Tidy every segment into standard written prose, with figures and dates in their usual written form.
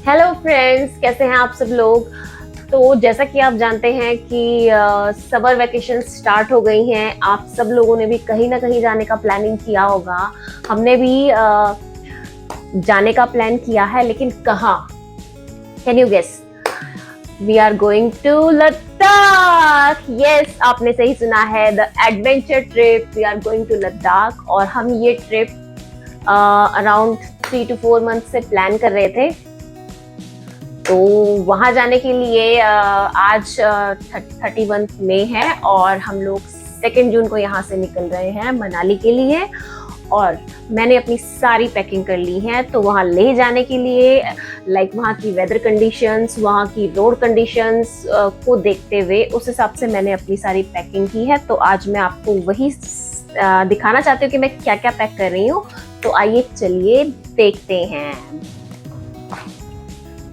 Hello friends, कैसे हैं आप सब लोग। तो जैसा कि आप जानते हैं कि समर वेकेशन स्टार्ट हो गई हैं। आप सब लोगों ने भी कहीं ना कहीं जाने का प्लानिंग किया होगा। हमने भी जाने का प्लान किया है, लेकिन कहाँ? Can you guess? We are going to Ladakh. Yes, आपने सही सुना है, the adventure trip. We are going to Ladakh और हम ये ट्रिप अराउंड 3 to 4 मंथ से प्लान कर रहे थे। तो वहां जाने के लिए आज 31 मई है और हम लोग 2 जून को यहाँ से निकल रहे हैं मनाली के लिए। और मैंने अपनी सारी पैकिंग कर ली है। तो वहाँ ले जाने के लिए वहाँ की वेदर कंडीशंस, वहाँ की रोड कंडीशंस को देखते हुए उस हिसाब से मैंने अपनी सारी पैकिंग की है। तो आज मैं आपको वही दिखाना चाहती हूँ कि मैं क्या क्या पैक कर रही हूँ। तो आइए चलिए देखते हैं।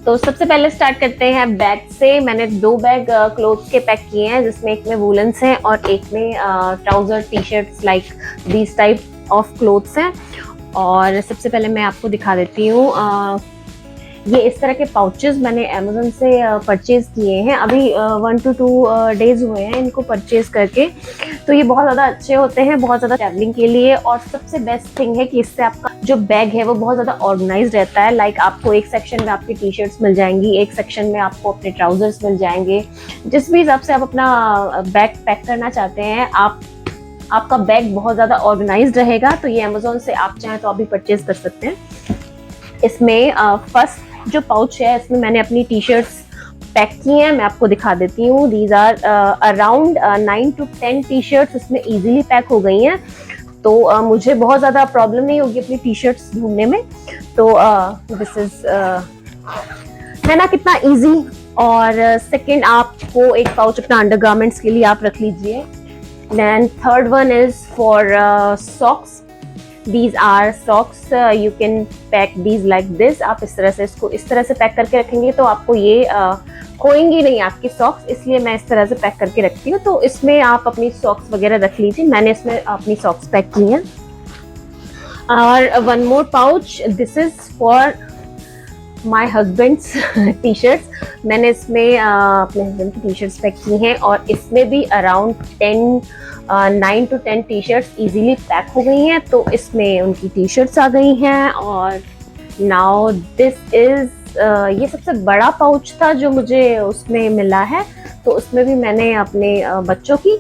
तो सबसे पहले स्टार्ट करते हैं बैग से। मैंने 2 बैग क्लोथ्स के पैक किए हैं, जिसमें एक में वूलन्स हैं और एक में trouser T shirts these type of clothes हैं। और सबसे पहले मैं आपको दिखा देती हूँ, ये इस तरह के पाउचेस मैंने अमेज़न से परचेज किए हैं। अभी 1 to 2 डेज हुए हैं इनको परचेज करके। तो ये बहुत ज़्यादा अच्छे होते हैं, बहुत ज़्यादा ट्रैवलिंग के लिए। और सबसे बेस्ट थिंग है कि इससे आपका जो बैग है वो बहुत ज़्यादा ऑर्गेनाइज रहता है। आपको एक सेक्शन में आपकी टी शर्ट्स मिल जाएंगी, एक सेक्शन में आपको अपने ट्राउजर्स मिल जाएंगे। जिस भी हिसाब से आप अपना बैग पैक करना चाहते हैं, आपका बैग बहुत ज़्यादा ऑर्गेनाइज रहेगा। तो ये अमेज़न से आप चाहें तो अभी परचेज कर सकते हैं। इसमें फर्स्ट जो पाउच है, इसमें मैंने अपनी टी शर्ट्स पैक की हैं। मैं आपको दिखा देती हूँ। These are around 9 to 10 T shirts इसमें इजीली पैक हो गई हैं। तो मुझे बहुत ज़्यादा प्रॉब्लम नहीं होगी अपनी टी शर्ट्स ढूंढने में। तो दिस इज है ना, कितना इजी। और सेकंड, आपको एक पाउच अपना अंडरगारमेंट्स के लिए आप रख लीजिए। Then third one is for socks. These are socks. You can pack these like this. आप इसको इस तरह से पैक करके रखेंगे तो आपको ये खोएंगी नहीं आपकी सॉक्स, इसलिए मैं इस तरह से पैक करके रखती हूँ। तो इसमें आप अपनी सॉक्स वगैरह रख लीजिए। मैंने इसमें अपनी सॉक्स पैक की हैं। और one more pouch, this is for my husband's T shirts. मैंने इसमें अपने हस्बैंड की टी शर्ट्स पैक की हैं और इसमें भी around 9 to 10 T shirts easily pack हो गई हैं। तो इसमें उनकी टी शर्ट्स आ गई हैं। और नाउ दिस इज ये सबसे बड़ा पाउच था जो मुझे उसमें मिला है। तो उसमें भी मैंने अपने बच्चों की,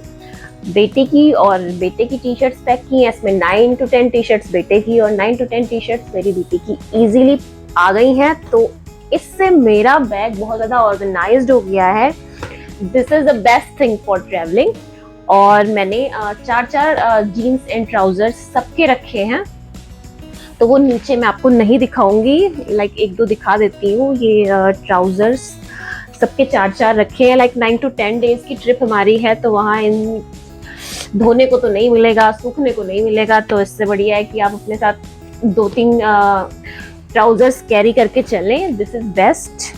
बेटे की और बेटे की टी शर्ट्स पैक की हैं। इसमें 9 to 10 टी शर्ट्स बेटे की और 9 to 10 टी शर्ट्स मेरी बेटी की ईजिली आ गई हैं। तो इससे मेरा बैग बहुत ज़्यादा ऑर्गेनाइज्ड हो गया है। This is the best thing for travelling. और मैंने 4 जीन्स एंड ट्राउजर्स सबके रखे हैं। तो वो नीचे मैं आपको नहीं दिखाऊंगी, 1-2 दिखा देती हूँ। ये ट्राउजर्स सबके 4 रखे हैं। 9 to 10 डेज की ट्रिप हमारी है, तो वहाँ इन धोने को तो नहीं मिलेगा, सूखने को नहीं मिलेगा। तो इससे बढ़िया है कि आप अपने साथ 2-3 ट्राउजर्स कैरी करके चलें। This is best.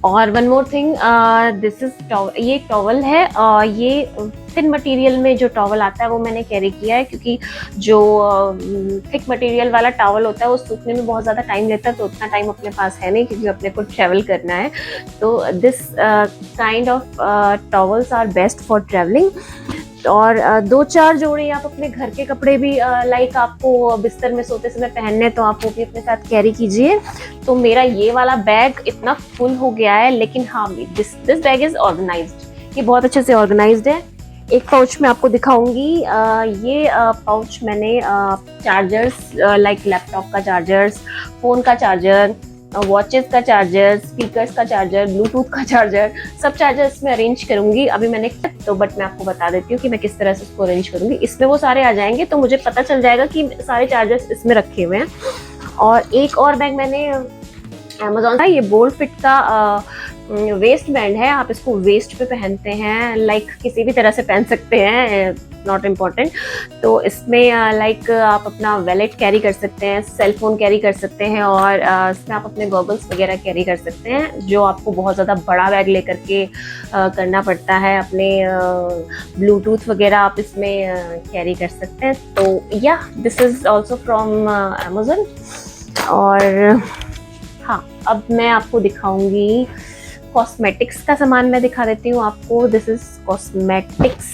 और one more thing, this is ये टॉवल है। ये थिन मटेरियल में जो टॉवल आता है वो मैंने कैरी किया है, क्योंकि जो थिक मटेरियल वाला टॉवल होता है वो सूखने में बहुत ज़्यादा टाइम लेता है। तो उतना टाइम अपने पास है नहीं, क्योंकि अपने को ट्रैवल करना है। तो this kind of towels are best for travelling. और 2-4 जोड़े आप अपने घर के कपड़े भी आपको बिस्तर में सोते समय पहनने, तो आप वो भी अपने साथ कैरी कीजिए। तो मेरा ये वाला बैग इतना फुल हो गया है, लेकिन हाँ, दिस बैग इज ऑर्गेनाइज्ड। ये बहुत अच्छे से ऑर्गेनाइज्ड है। एक पाउच में आपको दिखाऊंगी। ये पाउच मैंने चार्जर्स, लैपटॉप का चार्जर्स, फ़ोन का चार्जर, वॉचेस का चार्जर, स्पीकर्स का चार्जर, ब्लूटूथ का चार्जर, सब चार्जर इसमें अरेंज करूंगी। अभी मैंने बट मैं आपको बता देती हूँ कि मैं किस तरह से इसको अरेंज करूंगी। इसमें वो सारे आ जाएंगे तो मुझे पता चल जाएगा कि सारे चार्जर्स इसमें रखे हुए हैं। और एक और बैग मैंने अमेज़न का, ये बोल्ड फिट का वेस्ट बैंड है। आप इसको वेस्ट पे पहनते हैं, किसी भी तरह से पहन सकते हैं, नॉट इम्पॉर्टेंट। तो इसमें आप अपना वैलेट कैरी कर सकते हैं, सेल फोन कैरी कर सकते हैं, और इसमें आप अपने गॉगल्स वगैरह कैरी कर सकते हैं, जो आपको बहुत ज़्यादा बड़ा बैग लेकर के करना पड़ता है। अपने ब्लूटूथ वगैरह आप इसमें कैरी कर सकते हैं। तो या this is also from Amazon. और हाँ, अब मैं आपको दिखाऊंगी कॉस्मेटिक्स का सामान। मैं दिखा देती हूँ आपको। This is cosmetics.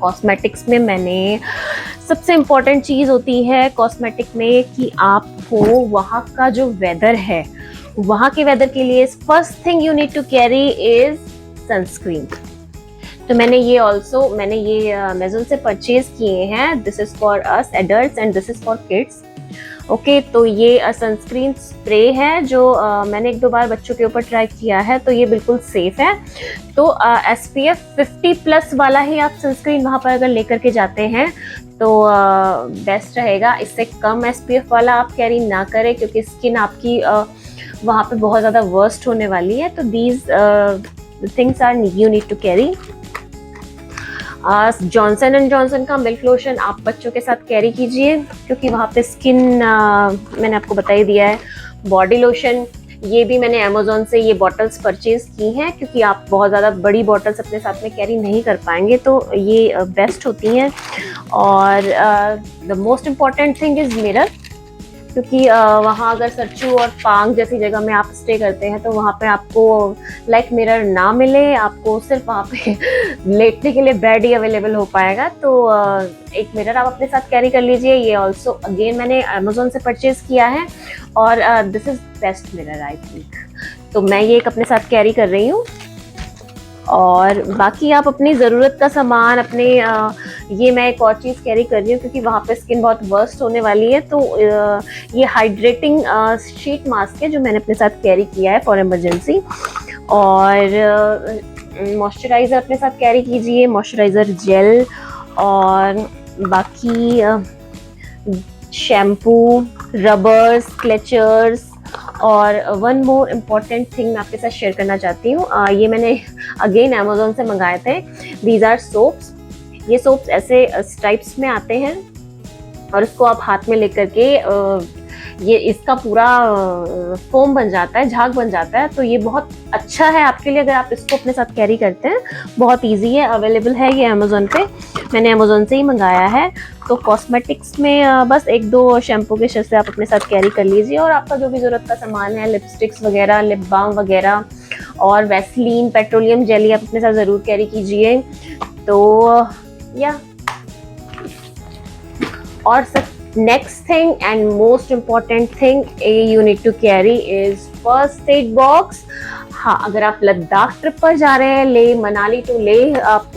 कॉस्मेटिक्स में मैंने सबसे इम्पोर्टेंट चीज़ होती है कॉस्मेटिक में कि आपको वहाँ का जो वेदर है, वहाँ के वेदर के लिए first thing you need to carry is sunscreen. तो मैंने ये अमेज़न से परचेज किए हैं। This is for us adults and this is for kids. Okay, तो ये सनस्क्रीन स्प्रे है जो मैंने 1-2 बार बच्चों के ऊपर ट्राई किया है, तो ये बिल्कुल सेफ है। तो SPF 50+ वाला ही आप सनस्क्रीन वहाँ पर अगर लेकर के जाते हैं तो बेस्ट रहेगा। इससे कम SPF वाला आप कैरी ना करें, क्योंकि स्किन आपकी वहाँ पे बहुत ज़्यादा वर्स्ट होने वाली है। तो these things are you need to carry. Johnson and Johnson का मिल्क लोशन आप बच्चों के साथ कैरी कीजिए, क्योंकि वहाँ पे स्किन मैंने आपको बता ही दिया है। बॉडी लोशन ये भी मैंने अमेज़न से ये बॉटल्स परचेज की हैं, क्योंकि आप बहुत ज़्यादा बड़ी बॉटल्स अपने साथ में कैरी नहीं कर पाएंगे, तो ये बेस्ट होती हैं। और the most important thing is mirror, क्योंकि वहाँ अगर सरचू और पांग जैसी जगह में आप स्टे करते हैं तो वहाँ पे आपको लाइक मिरर ना मिले, आपको सिर्फ वहाँ पे लेटने के लिए बेड ही अवेलेबल हो पाएगा। तो एक मिरर आप अपने साथ कैरी कर लीजिए। ये ऑल्सो अगेन मैंने अमेज़न से परचेज किया है और this is best mirror I think. तो मैं ये एक अपने साथ कैरी कर रही हूँ। और बाकी आप अपनी ज़रूरत का सामान अपने ये मैं एक और चीज़ कैरी कर रही हूँ, क्योंकि वहाँ पे स्किन बहुत वर्स्ट होने वाली है। तो ये हाइड्रेटिंग शीट मास्क है जो मैंने अपने साथ कैरी किया है फॉर इमरजेंसी। और मॉइस्चराइज़र अपने साथ कैरी कीजिए, मॉइस्चराइज़र जेल। और बाकी शैम्पू, रबर्स, क्लेचर्स। और वन मोर इम्पॉर्टेंट थिंग मैं आपके साथ शेयर करना चाहती हूँ। ये मैंने अगेन अमेज़न से मंगाए थे। These are soaps. ये सोप्स ऐसे स्ट्राइप्स में आते हैं और इसको आप हाथ में लेकर के ये इसका पूरा फोम बन जाता है, झाग बन जाता है। तो ये बहुत अच्छा है आपके लिए अगर आप इसको अपने साथ कैरी करते हैं। बहुत इजी है, अवेलेबल है ये अमेज़न पे। मैंने अमेज़न से ही मंगाया है। तो कॉस्मेटिक्स में बस 1-2 शैम्पू के से आप अपने साथ कैरी कर लीजिए। और आपका जो भी ज़रूरत का सामान है, लिपस्टिक्स वगैरह, लिप बाम वगैरह और वैसलीन, पेट्रोलियम जेली आप अपने साथ ज़रूर कैरी कीजिए। तो या और सब next thing and most important thing you need to carry is first aid box. हाँ, अगर आप लद्दाख ट्रिप पर जा रहे हैं, ले मनाली टू ले आप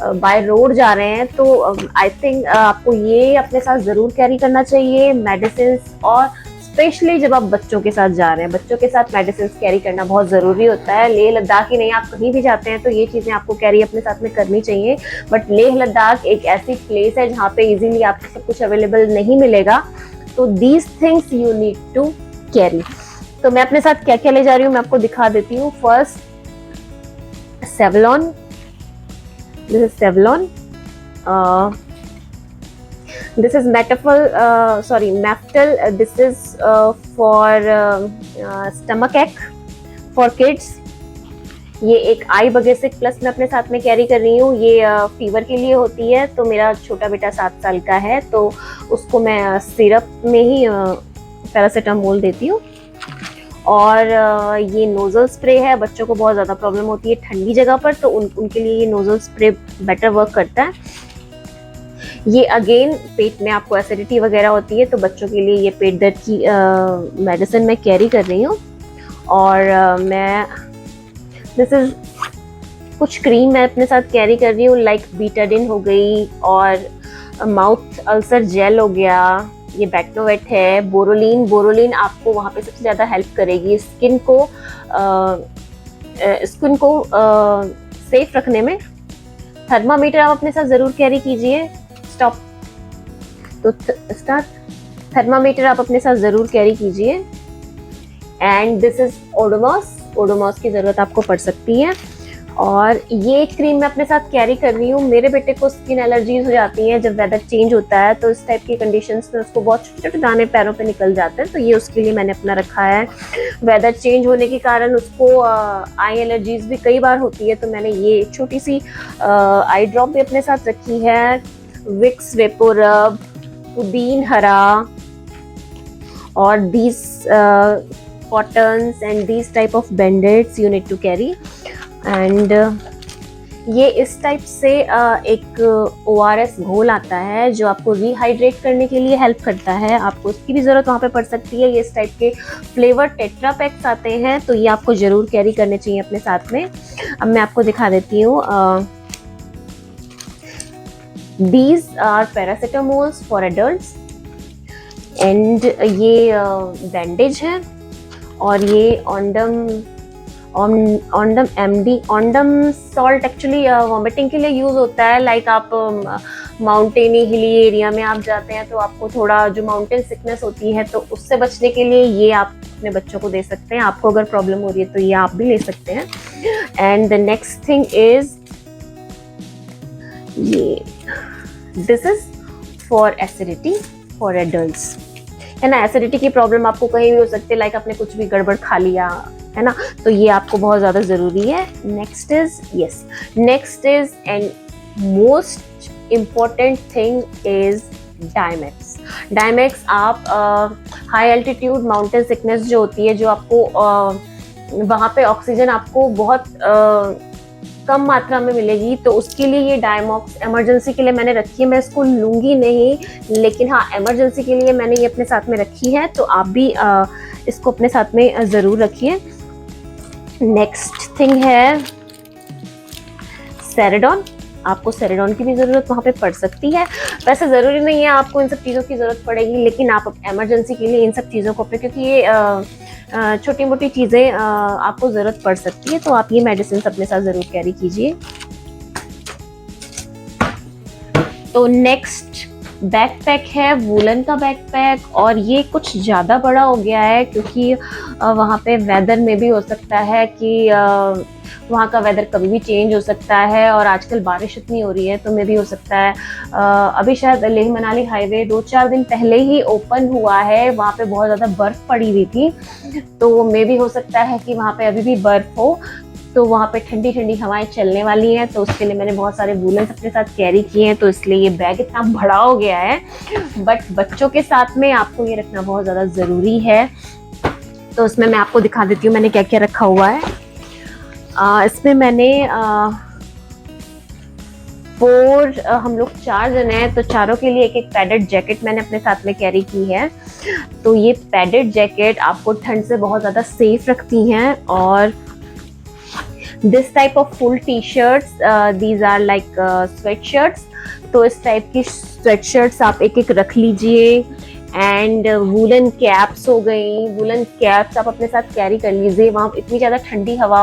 बाय रोड जा रहे हैं, तो आई थिंक आपको ये अपने साथ ज़रूर कैरी करना चाहिए, मेडिसिन। और स्पेशली जब आप बच्चों के साथ जा रहे हैं, बच्चों के साथ मेडिसिन कैरी करना बहुत ज़रूरी होता है। लेह लद्दाख ही नहीं, आप कहीं भी जाते हैं तो ये चीज़ें आपको कैरी अपने साथ में करनी चाहिए। बट लेह लद्दाख एक ऐसी प्लेस है जहाँ पे इजीली आपको सब कुछ अवेलेबल नहीं मिलेगा। तो these things you need to carry. तो मैं अपने साथ क्या क्या ले जा रही हूँ मैं आपको दिखा देती हूँ। First Savlon, this is Savlon. This is Metafol, Maftal. This is for stomach ache for kids. ये एक आई बगेसिक प्लस मैं अपने साथ में कैरी कर रही हूँ। ये फीवर के लिए होती है। तो मेरा छोटा बेटा 7 साल का है, तो उसको मैं सिरप में ही पैरासीटामोल देती हूँ। और ये नोजल स्प्रे है। बच्चों को बहुत ज़्यादा प्रॉब्लम होती है ठंडी जगह पर, तो उनके लिए ये नोजल स्प्रे बेटर वर्क करता है। ये अगेन पेट में आपको एसिडिटी वगैरह होती है, तो बच्चों के लिए ये पेट दर्द की मेडिसिन मैं कैरी कर रही हूँ। और मैं दिस इज कुछ क्रीम मैं अपने साथ कैरी कर रही हूँ, लाइक बीटाडिन हो गई और माउथ अल्सर जेल हो गया। ये बैक्नोवेट है। बोरोलिन आपको वहाँ पे सबसे ज़्यादा हेल्प करेगी स्किन को सेफ रखने में। थर्मामीटर आप अपने साथ ज़रूर कैरी कीजिए। थर्मामीटर आप अपने साथ ज़रूर कैरी कीजिए। एंड दिस इज ओडोमॉस की ज़रूरत आपको पड़ सकती है। और ये क्रीम मैं अपने साथ कैरी कर रही हूँ। मेरे बेटे को स्किन एलर्जीज हो जाती हैं जब वेदर चेंज होता है, तो इस टाइप की कंडीशंस में उसको बहुत छोटे छोटे दाने पैरों पे निकल जाते हैं। तो ये उसके लिए मैंने अपना रखा है। वेदर चेंज होने के कारण उसको आई एलर्जीज भी कई बार होती है, तो मैंने ये छोटी सी आई ड्रॉप भी अपने साथ रखी है। विक्स वेपोरब, पुदीन हरा और these cottons and these type of bandaids you need to carry. And ये इस टाइप से एक ORS घोल आता है जो आपको रिहाइड्रेट करने के लिए हेल्प करता है, आपको इसकी भी ज़रूरत वहाँ पे पड़ सकती है। ये इस टाइप के फ्लेवर टेट्रा पैक्स आते हैं, तो ये आपको ज़रूर कैरी करने चाहिए अपने साथ में। अब मैं आपको दिखा देती हूँ। These are paracetamols for adults and ये बैंडेज है, और ये Ondem MD Ondem salt actually vomiting के लिए यूज़ होता है। लाइक आप माउंटेनी हिली एरिया में आप जाते हैं तो आपको थोड़ा जो माउंटेन सिकनेस होती है तो उससे बचने के लिए ये आप अपने बच्चों को दे सकते हैं। आपको अगर प्रॉब्लम हो रही है तो ये आप भी ले सकते हैं। And the next thing is ये this is for acidity for adults, है ना। एसिडिटी की प्रॉब्लम आपको कहीं भी हो सकती है, लाइक आपने कुछ भी गड़बड़ खा लिया, है ना, तो ये आपको बहुत ज़्यादा ज़रूरी है। Next is and most important thing is Diamox. Diamox आप हाई एल्टीट्यूड माउंटेन सिकनेस जो होती है, जो आपको वहाँ पे ऑक्सीजन आपको बहुत कम मात्रा में मिलेगी, तो उसके लिए ये डायमॉक्स इमरजेंसी के लिए मैंने रखी है। मैं इसको लूँगी नहीं, लेकिन हाँ इमरजेंसी के लिए मैंने ये अपने साथ में रखी है, तो आप भी इसको अपने साथ में ज़रूर रखिए। नेक्स्ट थिंग है सेरेडॉन। आपको सेरेडॉन की भी ज़रूरत वहाँ पे पड़ सकती है। वैसे ज़रूरी नहीं है आपको इन सब चीज़ों की ज़रूरत पड़ेगी, लेकिन आप इमरजेंसी के लिए इन सब चीज़ों को अपने, क्योंकि ये छोटी मोटी चीज़ें आपको ज़रूरत पड़ सकती है, तो आप ये मेडिसिन अपने साथ ज़रूर कैरी कीजिए। तो नेक्स्ट बैकपैक है वूलन का बैकपैक, और ये कुछ ज़्यादा बड़ा हो गया है क्योंकि वहाँ पे वेदर में भी हो सकता है कि वहाँ का वेदर कभी भी चेंज हो सकता है, और आजकल बारिश इतनी हो रही है तो मे भी हो सकता है अभी शायद लेह मनाली हाईवे 2-4 दिन पहले ही ओपन हुआ है, वहाँ पे बहुत ज़्यादा बर्फ़ पड़ी हुई थी, तो मे भी हो सकता है कि वहाँ पे अभी भी बर्फ़ हो, तो वहाँ पे ठंडी ठंडी हवाएं चलने वाली हैं, तो उसके लिए मैंने बहुत सारे वूलन्स अपने साथ कैरी किए हैं, तो इसलिए ये बैग इतना बड़ा हो गया है। बट बच्चों के साथ में आपको ये रखना बहुत ज़्यादा ज़रूरी है। तो इसमें मैं आपको दिखा देती हूँ मैंने क्या क्या रखा हुआ है। इसमें मैंने हम लोग 4 जने हैं, तो चारों के लिए एक पैडेड जैकेट मैंने अपने साथ में कैरी की है। तो ये पैडेड जैकेट आपको ठंड से बहुत ज़्यादा सेफ रखती हैं। और this type of full T shirts, these are like sweat shirts, तो इस टाइप की स्वेट शर्ट्स आप एक एक रख लीजिए। एंड वूलन कैप्स हो गई, वूलन कैप्स आप अपने साथ कैरी कर लीजिए। वहाँ इतनी ज़्यादा ठंडी हवा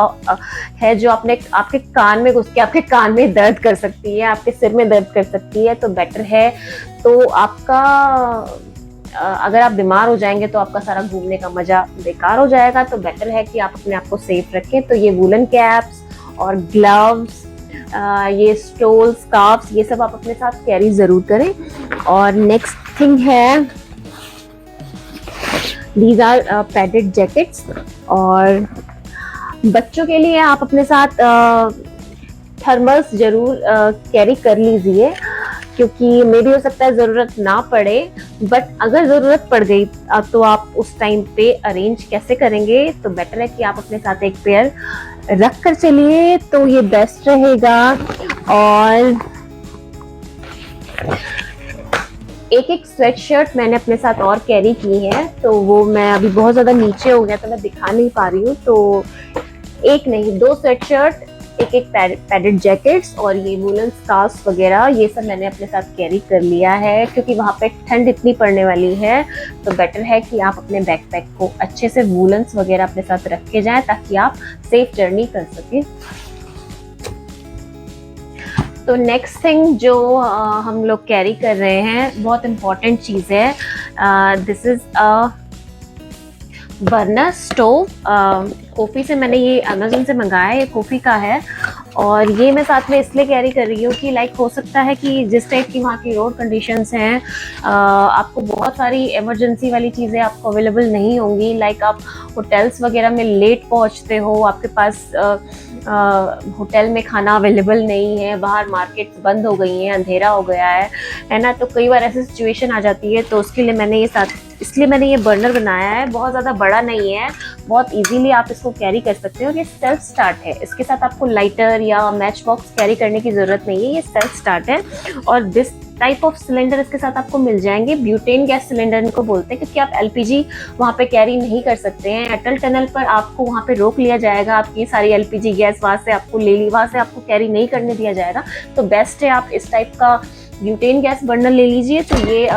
है जो आपके कान में घुस के आपके कान में दर्द कर सकती है, आपके सिर में दर्द कर सकती है, तो बेटर है। तो आपका अगर आप बीमार हो जाएंगे तो आपका सारा घूमने का मज़ा बेकार हो जाएगा, तो बेटर है कि आप अपने आप को सेफ रखें। तो ये वूलन कैप्स और ग्लव्स, ये स्टोल, स्कार्फ्स, ये सब आप अपने साथ कैरी ज़रूर करें। और नेक्स्ट थिंग है दीज आर पैडेड जैकेट्स, और बच्चों के लिए आप अपने साथ थर्मल्स ज़रूर कैरी कर लीजिए, क्योंकि मे भी हो सकता है ज़रूरत ना पड़े, बट अगर ज़रूरत पड़ गई तो आप उस टाइम पे अरेंज कैसे करेंगे, तो बेटर है कि आप अपने साथ एक पेयर रख कर चलिए, तो ये बेस्ट रहेगा। और एक स्वेट शर्ट मैंने अपने साथ और कैरी की है, तो वो मैं अभी बहुत ज़्यादा नीचे हो गया तो मैं दिखा नहीं पा रही हूँ, तो एक नहीं 2 स्वेट शर्ट, एक पैडेड जैकेट्स और ये वूलन स्कार्फ्स वगैरह, ये सब मैंने अपने साथ कैरी कर लिया है, क्योंकि वहाँ पे ठंड इतनी पड़ने वाली है, तो बेटर है कि आप अपने बैकपैक को अच्छे से वूलन्स वगैरह अपने साथ रख के जाएं, ताकि आप सेफ जर्नी कर सकें। तो नेक्स्ट थिंग जो हम लोग कैरी कर रहे हैं, बहुत इम्पॉर्टेंट चीज़ है, this is a burner stove. Coffee से मैंने ये अमेज़न से मंगाया है, ये कोफी का है, और ये मैं साथ में इसलिए कैरी कर रही हूँ कि लाइक हो सकता है कि जिस टाइप की वहाँ की रोड कंडीशंस हैं, आपको बहुत सारी इमरजेंसी वाली चीज़ें आपको अवेलेबल नहीं होंगी। लाइक आप होटल्स वगैरह में लेट पहुँचते हो, आपके पास होटल में खाना अवेलेबल नहीं है, बाहर मार्केट्स बंद हो गई हैं, अंधेरा हो गया है ना, तो कई बार ऐसी सिचुएशन आ जाती है, तो उसके लिए मैंने ये साथ इसलिए मैंने ये बर्नर बनाया है। बहुत ज़्यादा बड़ा नहीं है, बहुत इजीली आप इसको कैरी कर सकते हो। और ये सेल्फ स्टार्ट है, इसके साथ आपको लाइटर या मैच बॉक्स कैरी करने की ज़रूरत नहीं है, ये सेल्फ स्टार्ट है। और दिस टाइप ऑफ सिलेंडर इसके साथ आपको मिल जाएंगे। ब्यूटेन गैस सिलेंडर इनको बोलते हैं, क्योंकि आप एलपीजी वहाँ पे कैरी नहीं कर सकते हैं। अटल टनल पर आपको वहाँ पे रोक लिया जाएगा, आपकी सारी एलपीजी गैस वहाँ से आपको ले ली, वहाँ से आपको कैरी नहीं करने दिया जाएगा। तो बेस्ट है आप इस टाइप का ब्यूटेन गैस बर्नर ले लीजिए, तो ये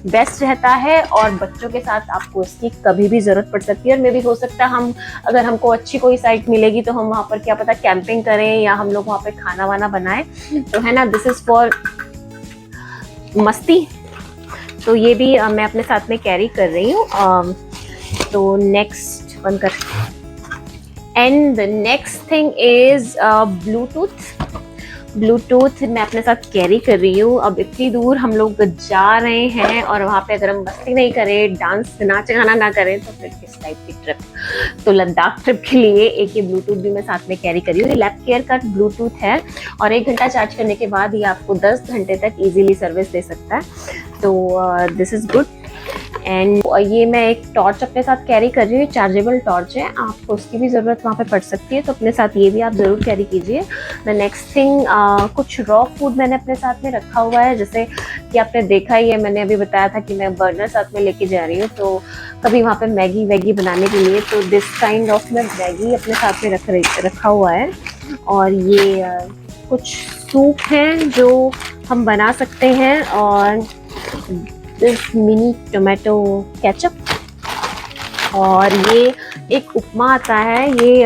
बेस्ट रहता है। और बच्चों के साथ आपको इसकी कभी भी जरूरत पड़ सकती है। और मे भी हो सकता है हम, अगर हमको अच्छी कोई साइट मिलेगी तो हम वहाँ पर क्या पता कैंपिंग करें या हम लोग वहाँ पे खाना वाना बनाएं, तो है ना, दिस इज फॉर मस्ती। तो ये भी मैं अपने साथ में कैरी कर रही हूँ। तो नेक्स्ट बंद कर, and the next thing is Bluetooth मैं अपने साथ कैरी कर रही हूँ। अब इतनी दूर हम लोग जा रहे हैं और वहाँ पे अगर हम मस्ती नहीं करें, डांस नाच गाना ना करें, तो फिर किस टाइप की ट्रिप। तो लद्दाख ट्रिप के लिए एक ये ब्लूटूथ भी मैं साथ में कैरी कर रही हूँ। ये लैप केयर का ब्लूटूथ है और 1 घंटा चार्ज करने के बाद ये आपको 10 घंटे तक इजीली सर्विस दे सकता है। तो दिस इज गुड। एंड ये मैं एक टॉर्च अपने साथ कैरी कर रही हूँ, चार्जेबल टॉर्च है, आपको उसकी भी ज़रूरत वहाँ पे पड़ सकती है, तो अपने साथ ये भी आप ज़रूर कैरी कीजिए। द नेक्स्ट थिंग, कुछ रॉ फूड मैंने अपने साथ में रखा हुआ है, जैसे कि आपने देखा ही है, मैंने अभी बताया था कि मैं बर्नर साथ में लेके जा रही हूँ, तो कभी वहाँ पे मैगी वैगी बनाने के लिए, तो दिस काइंड ऑफ मैं मैगी अपने साथ में रखा हुआ है। और ये कुछ सूप हैं जो हम बना सकते हैं, और दिस मिनी टोमेटो केचप, और ये एक उपमा आता है, ये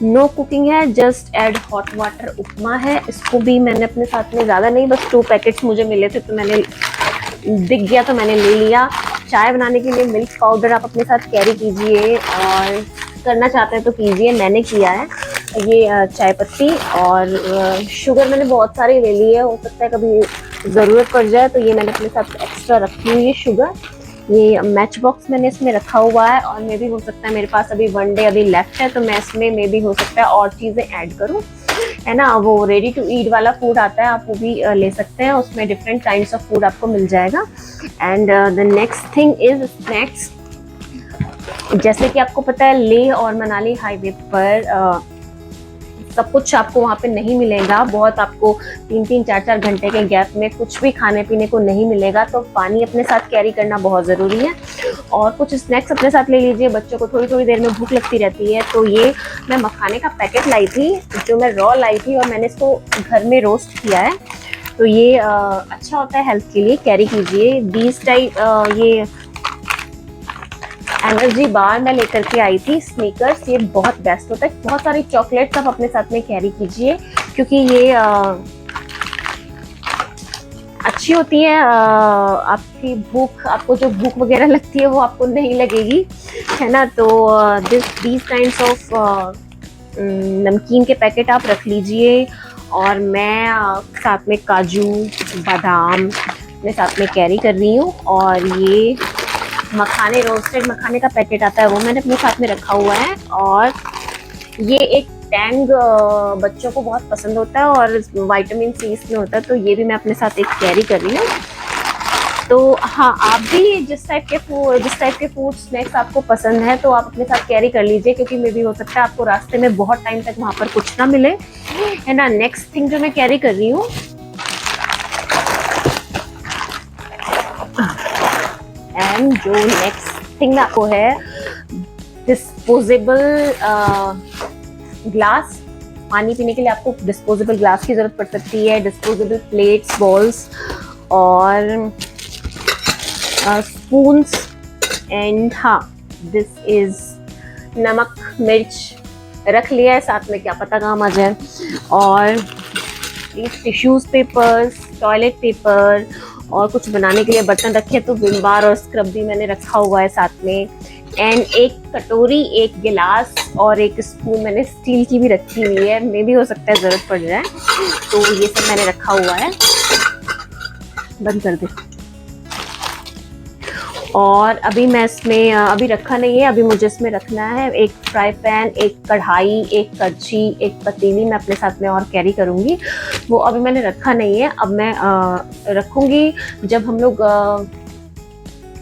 नो कुकिंग है, जस्ट ऐड हॉट वाटर उपमा है। इसको भी मैंने अपने साथ में, ज़्यादा नहीं, बस 2 पैकेट्स मुझे मिले थे तो मैंने दिख गया तो मैंने ले लिया। चाय बनाने के लिए मिल्क पाउडर आप अपने साथ कैरी कीजिए, और करना चाहते हैं तो कीजिए, मैंने किया है। ये चाय पत्ती और शुगर मैंने बहुत सारी ले ली है, हो सकता है कभी ज़रूरत पड़ जाए, तो ये मैंने अपने साथ एक्स्ट्रा रखी हुई है शुगर। ये मैच बॉक्स मैंने इसमें रखा हुआ है, और मे भी हो सकता है मेरे पास अभी 1 डे अभी लेफ्ट है, तो मैं इसमें मे भी हो सकता है और चीज़ें ऐड करूँ, है ना। वो रेडी टू ईट वाला फूड आता है, आप वो भी ले सकते हैं, उसमें डिफरेंट काइंड्स ऑफ फूड आपको मिल जाएगा। And the next thing is snacks. जैसे कि आपको पता है, लेह और मनाली हाईवे पर सब कुछ आपको वहाँ पे नहीं मिलेगा, बहुत आपको 3-3, 4-4 घंटे के गैप में कुछ भी खाने पीने को नहीं मिलेगा, तो पानी अपने साथ कैरी करना बहुत ज़रूरी है। और कुछ स्नैक्स अपने साथ ले लीजिए, बच्चों को थोड़ी थोड़ी देर में भूख लगती रहती है। तो ये मैं मखाने का पैकेट लाई थी, जो मैं रॉ लाई थी, और मैंने इसको घर में रोस्ट किया है, तो ये अच्छा होता है हेल्थ के लिए, कैरी कीजिए। दीज टाइप ये एनर्जी बार मैं लेकर के आई थी, स्नीकर्स, ये बहुत बेस्ट होता है। बहुत सारी चॉकलेट्स आप अपने साथ में कैरी कीजिए, क्योंकि ये अच्छी होती है। आपकी भूख, आपको जो भूख वगैरह लगती है वो आपको नहीं लगेगी, है ना। तो दीज काइंड्स ऑफ नमकीन के पैकेट आप रख लीजिए। और मैं साथ में काजू बादाम अपने साथ में कैरी कर रही हूँ। और ये मखाने, रोस्टेड मखाने का पैकेट आता है, वो मैंने अपने साथ में रखा हुआ है। और ये एक टैंग बच्चों को बहुत पसंद होता है, और विटामिन सी इसमें होता है, तो ये भी मैं अपने साथ एक कैरी कर रही हूँ। तो हाँ, आप भी जिस टाइप के फूड स्नैक्स आपको पसंद है, तो आप अपने साथ कैरी कर लीजिए, क्योंकि मे भी हो सकता है आपको रास्ते में बहुत टाइम तक वहाँ पर कुछ ना मिले, है ना। नेक्स्ट थिंग जो मैं कैरी कर रही हूँ, एंड जो नेक्स्ट थिंग आपको है, डिस्पोजेबल ग्लास। पानी पीने के लिए आपको डिस्पोजेबल ग्लास की जरूरत पड़ सकती है, डिस्पोजेबल प्लेट्स, बॉल्स और स्पून्स। एंड हाँ, दिस इज नमक मिर्च रख लिया है साथ में, क्या पता काम आ जाए। और टिश्यूज, पेपर्स, टॉयलेट पेपर, और कुछ बनाने के लिए बर्तन रखे, तो विम बार और स्क्रब भी मैंने रखा हुआ है साथ में। एंड एक कटोरी, एक गिलास और एक स्पून मैंने स्टील की भी रखी हुई है, मे भी हो सकता है ज़रूरत पड़ जाए, तो ये सब मैंने रखा हुआ है। बंद कर दे। और अभी मैं इसमें अभी रखा नहीं है, अभी मुझे इसमें रखना है एक फ्राई पैन, एक कढ़ाई, एक कड़छी, एक पतीली मैं अपने साथ में और कैरी करूँगी। वो अभी मैंने रखा नहीं है, अब मैं रखूँगी जब हम लोग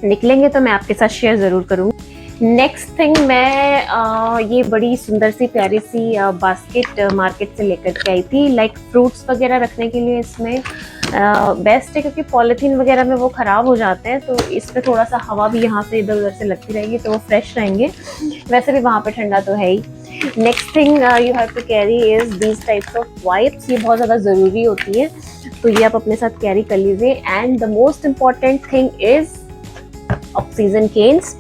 निकलेंगे तो मैं आपके साथ शेयर ज़रूर करूँगी। नेक्स्ट थिंग, मैं ये बड़ी सुंदर सी प्यारी सी बास्केट मार्केट से लेकर के आई थी, लाइक फ्रूट्स वगैरह रखने के लिए। इसमें बेस्ट है क्योंकि पॉलीथीन वगैरह में वो ख़राब हो जाते हैं, तो इस पर थोड़ा सा हवा भी यहाँ से इधर उधर से लगती रहेगी तो वो फ्रेश रहेंगे। वैसे भी वहाँ पे ठंडा तो है ही। Next thing you have to carry is these types of wipes. ये बहुत ज़्यादा ज़रूरी होती है, तो ये आप अपने साथ कैरी कर लीजिए। And the most important thing is oxygen cans.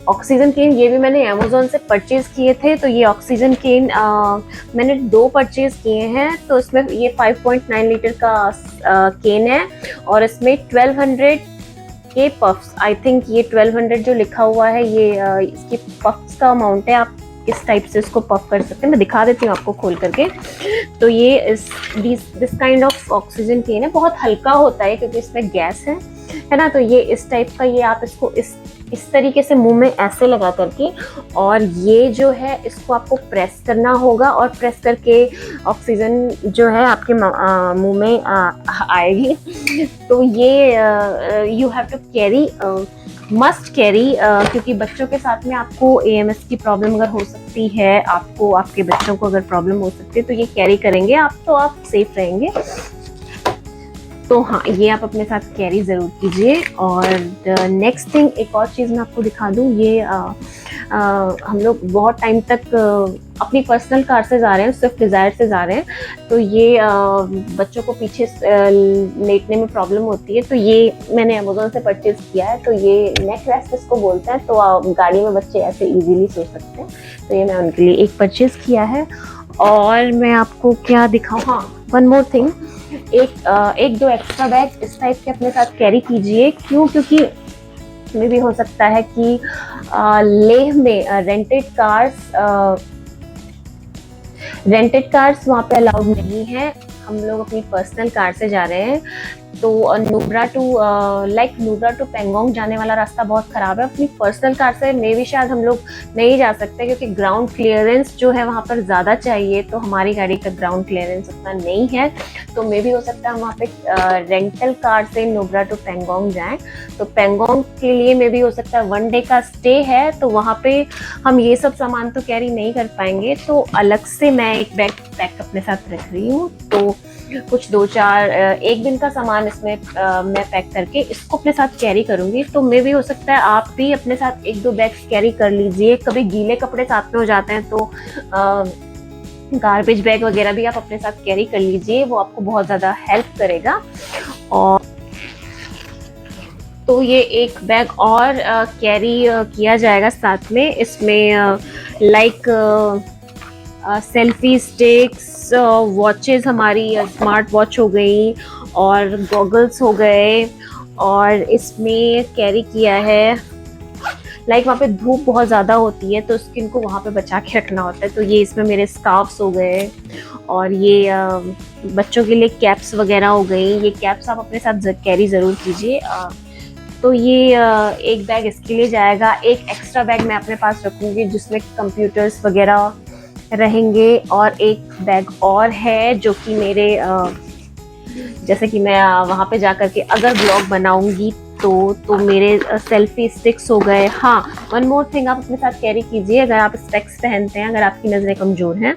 Oxygen can ये भी मैंने अमेज़ॉन से परचेज़ किए थे। तो ये ऑक्सीजन केन मैंने 2 परचेज़ किए हैं। तो इसमें ये 5.9 लीटर का केन है और इसमें 1200 के पफ्स, आई थिंक ये 1200 जो लिखा हुआ है ये इसकी पफ्स का अमाउंट है। आप इस टाइप से इसको पफ कर सकते हैं। मैं दिखा देती हूँ आपको खोल करके। तो ये दिस काइंड ऑफ ऑक्सीजन केन है, बहुत हल्का होता है क्योंकि इसमें गैस है ना। तो ये इस टाइप का, ये आप इसको इस तरीके से मुंह में ऐसे लगा करके, और ये जो है इसको आपको प्रेस करना होगा और प्रेस करके ऑक्सीजन जो है आपके मुंह में आएगी। तो ये you have to carry, must carry, क्योंकि बच्चों के साथ में आपको AMS की प्रॉब्लम अगर हो सकती है, आपको आपके बच्चों को अगर प्रॉब्लम हो सकती है तो ये कैरी करेंगे आप, तो आप सेफ रहेंगे। तो हाँ, ये आप अपने साथ कैरी ज़रूर कीजिए। और नेक्स्ट थिंग, एक और चीज़ मैं आपको दिखा दूँ। ये हम लोग बहुत टाइम तक अपनी पर्सनल कार से जा रहे हैं, स्विफ्ट डिज़ायर से जा रहे हैं। तो ये बच्चों को पीछे लेटने में प्रॉब्लम होती है, तो ये मैंने अमेज़ॉन से परचेज़ किया है। तो ये नेक रेस्ट इसको बोलते हैं, तो गाड़ी में बच्चे ऐसे ईजीली सो सकते हैं। तो ये मैं उनके लिए एक परचेज़ किया है। और मैं आपको क्या दिखाऊँ, हाँ वन मोर थिंग, एक दो एक्स्ट्रा बैग इस टाइप के अपने साथ कैरी कीजिए। क्यों? क्योंकि में भी हो सकता है कि लेह में रेंटेड कार्स वहाँ पे अलाउड नहीं है। हम लोग अपनी पर्सनल कार से जा रहे हैं। तो नुब्रा टू पेंगोंग जाने वाला रास्ता बहुत ख़राब है। अपनी पर्सनल कार से मे भी शायद हम लोग नहीं जा सकते क्योंकि ग्राउंड क्लियरेंस जो है वहाँ पर ज़्यादा चाहिए, तो हमारी गाड़ी का ग्राउंड क्लियरेंस उतना नहीं है। तो मे भी हो सकता है हम वहाँ पे रेंटल कार से नुब्रा टू पेंगोंग जाएं। तो पेंगोंग के लिए मे भी हो सकता है 1 डे का स्टे है, तो वहाँ पे हम ये सब सामान तो कैरी नहीं कर पाएंगे। तो अलग से मैं एक बैग पैक अपने साथ रख रही हूँ। तो कुछ 2-4 एक दिन का सामान इसमें मैं पैक करके इसको अपने साथ कैरी करूँगी। तो मे भी हो सकता है आप भी अपने साथ 1-2 बैग्स कैरी कर लीजिए। कभी गीले कपड़े साथ में हो जाते हैं तो गार्बेज बैग वगैरह भी आप अपने साथ कैरी कर लीजिए, वो आपको बहुत ज़्यादा हेल्प करेगा। और तो ये एक बैग और कैरी किया जाएगा साथ में। इसमें लाइक सेल्फी स्टिक्स, वॉचेस, हमारी स्मार्ट वॉच हो गई और गॉगल्स हो गए। और इसमें कैरी किया है, लाइक वहाँ पे धूप बहुत ज़्यादा होती है तो स्किन को वहाँ पे बचा के रखना होता है। तो ये इसमें मेरे स्कार्फ्स हो गए और ये बच्चों के लिए कैप्स वगैरह हो गई। ये कैप्स आप अपने साथ कैरी ज़रूर कीजिए। तो ये एक बैग इसके लिए जाएगा। एक एक्स्ट्रा बैग मैं अपने पास रखूँगी जिसमें कंप्यूटर्स वगैरह रहेंगे। और एक बैग और है जो कि मेरे जैसे कि मैं वहाँ पे जा कर के अगर ब्लॉग बनाऊंगी तो मेरे सेल्फी स्टिक्स हो गए। हाँ, वन मोर थिंग आप अपने साथ कैरी कीजिए। अगर आप स्पेक्स पहनते हैं, अगर आपकी नज़रें कमज़ोर हैं,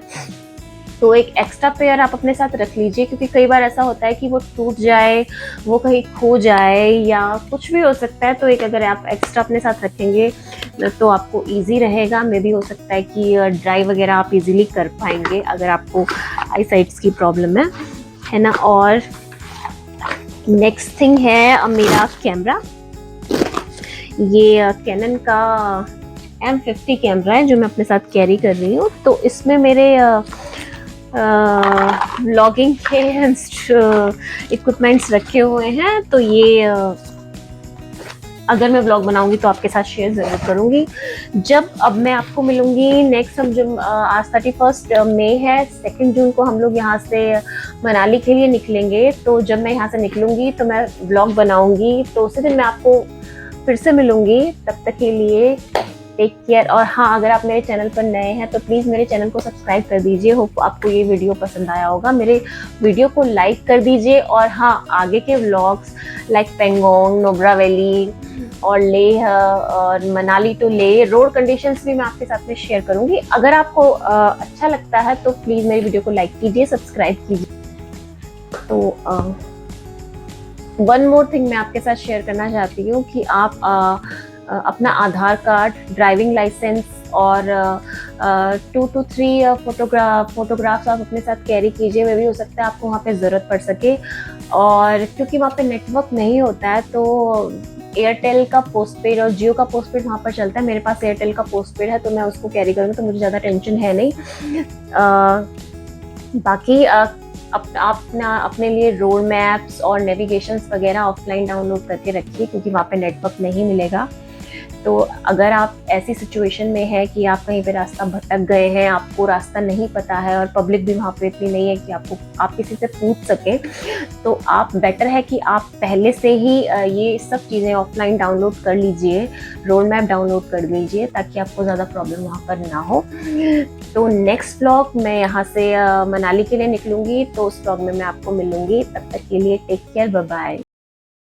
तो एक एक्स्ट्रा पेयर आप अपने साथ रख लीजिए, क्योंकि कई बार ऐसा होता है कि वो टूट जाए, वो कहीं खो जाए या कुछ भी हो सकता है। तो एक अगर आप एक्स्ट्रा अपने साथ रखेंगे तो आपको इजी रहेगा। मे भी हो सकता है कि ड्राइव वगैरह आप इजीली कर पाएंगे अगर आपको आई साइट्स की प्रॉब्लम है ना। और नेक्स्ट थिंग है मेरा कैमरा। ये कैनन का M50 कैमरा है जो मैं अपने साथ कैरी कर रही हूँ। तो इसमें मेरे व्लॉगिंग के इक्विपमेंट्स रखे हुए हैं। तो ये अगर मैं व्लॉग बनाऊंगी तो आपके साथ शेयर ज़रूर करूंगी। अब मैं आपको मिलूंगी नेक्स्ट, हम जब आज 31 मई है, 2 जून को हम लोग यहाँ से मनाली के लिए निकलेंगे। तो जब मैं यहाँ से निकलूंगी तो मैं व्लॉग बनाऊंगी, तो उसी दिन मैं आपको फिर से मिलूंगी। तब तक के लिए टेक केयर। और हाँ, अगर आप मेरे चैनल पर नए हैं तो प्लीज़ मेरे चैनल को सब्सक्राइब कर दीजिए। होप आपको ये वीडियो पसंद आया होगा। मेरे वीडियो को लाइक कर दीजिए। और हाँ, आगे के vlogs like Pangong, Nubra valley और लेह और Manali to Leh road conditions भी मैं आपके साथ में शेयर करूंगी। अगर आपको अच्छा लगता है तो प्लीज़ मेरी वीडियो को लाइक कीजिए, सब्सक्राइब कीजिए। तो वन मोर थिंग मैं आपके साथ शेयर करना चाहती हूँ कि आप अपना आधार कार्ड, ड्राइविंग लाइसेंस और 2 to 3 फोटोग्राफ्स आप अपने साथ कैरी कीजिए। वे भी हो सकता है आपको वहाँ पे ज़रूरत पड़ सके। और क्योंकि वहाँ पे नेटवर्क नहीं होता है तो एयरटेल का पोस्टपेड और जियो का पोस्टपेड वहाँ पर चलता है। मेरे पास एयरटेल का पोस्टपेड है तो मैं उसको कैरी करूँगी, तो मुझे ज़्यादा टेंशन है नहीं। बाकी अपने लिए रोड मैप्स और नेविगेशंस वगैरह ऑफलाइन डाउनलोड करके रखिए, क्योंकि वहाँ पे नेटवर्क नहीं मिलेगा। तो अगर आप ऐसी सिचुएशन में है कि आप कहीं पे रास्ता भटक गए हैं, आपको रास्ता नहीं पता है और पब्लिक भी वहाँ पे इतनी नहीं है कि आप किसी से पूछ सकें, तो आप बेटर है कि आप पहले से ही ये सब चीज़ें ऑफलाइन डाउनलोड कर लीजिए, रोड मैप डाउनलोड कर लीजिए, ताकि आपको ज़्यादा प्रॉब्लम वहाँ पर ना हो। तो नेक्स्ट व्लॉग मैं यहाँ से मनाली के लिए निकलूँगी, तो उस व्लॉग में मैं आपको मिलूँगी। तब तक के लिए टेक केयर, बाय बाय।